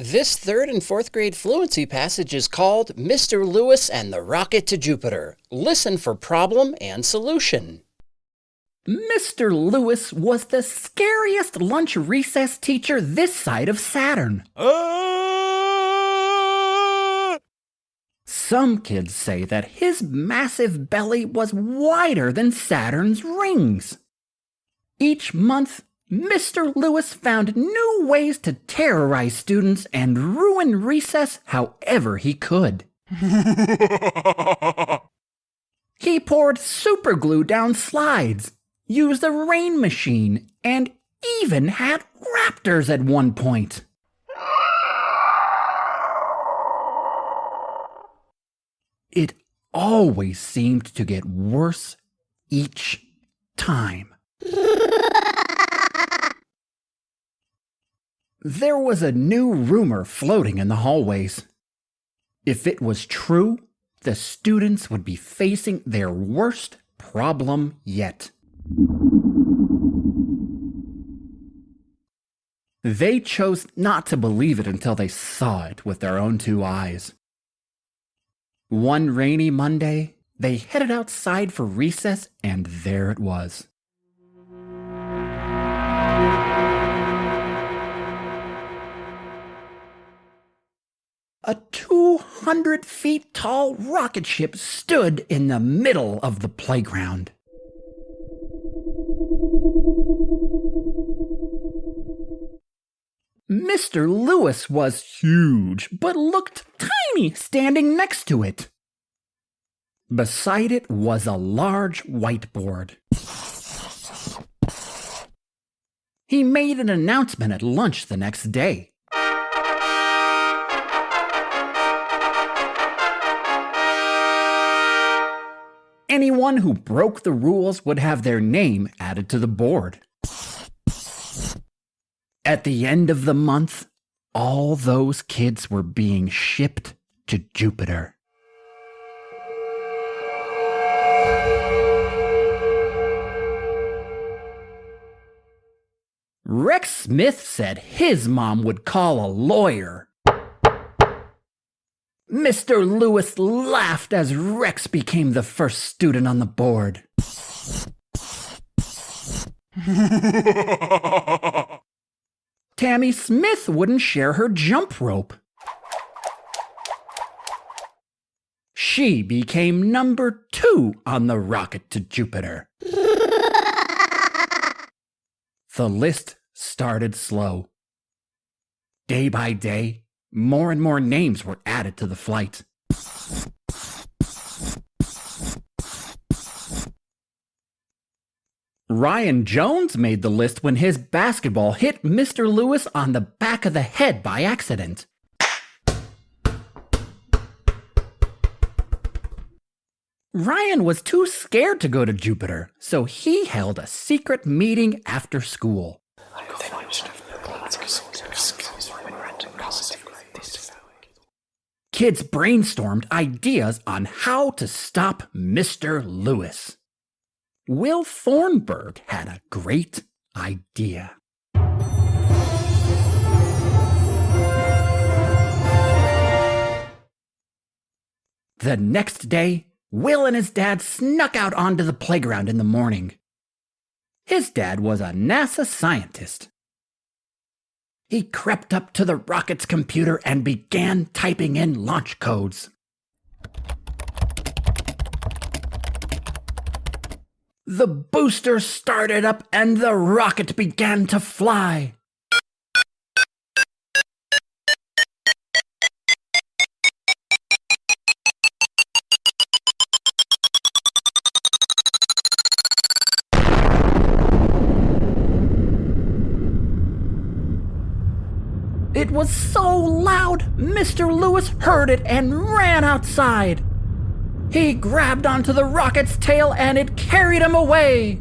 This third and fourth grade fluency passage is called Mr. Lewis and the Rocket to Jupiter. Listen for problem and solution. Mr. Lewis was the scariest lunch recess teacher this side of Saturn. Some kids say that his massive belly was wider than Saturn's rings. Each month, Mr. Lewis found new ways to terrorize students and ruin recess however he could. He poured superglue down slides, used a rain machine, and even had raptors at one point. It always seemed to get worse each time. There was a new rumor floating in the hallways. If it was true, the students would be facing their worst problem yet. They chose not to believe it until they saw it with their own two eyes. One rainy Monday, they headed outside for recess, and there it was. A 200 feet tall rocket ship stood in the middle of the playground. Mr. Lewis was huge, but looked tiny standing next to it. Beside it was a large whiteboard. He made an announcement at lunch the next day. Anyone who broke the rules would have their name added to the board. At the end of the month, all those kids were being shipped to Jupiter. Rex Smith said his mom would call a lawyer. Mr. Lewis laughed as Rex became the first student on the board. Tammy Smith wouldn't share her jump rope. She became number 2 on the rocket to Jupiter. The list started slow. Day by day, more and more names were added to the flight. Ryan Jones made the list when his basketball hit Mr. Lewis on the back of the head by accident. Ryan was too scared to go to Jupiter, so he held a secret meeting after school. Kids brainstormed ideas on how to stop Mr. Lewis. Will Thornburg had a great idea. The next day, Will and his dad snuck out onto the playground in the morning. His dad was a NASA scientist. He crept up to the rocket's computer and began typing in launch codes. The booster started up and the rocket began to fly. It was so loud, Mr. Lewis heard it and ran outside. He grabbed onto the rocket's tail and it carried him away.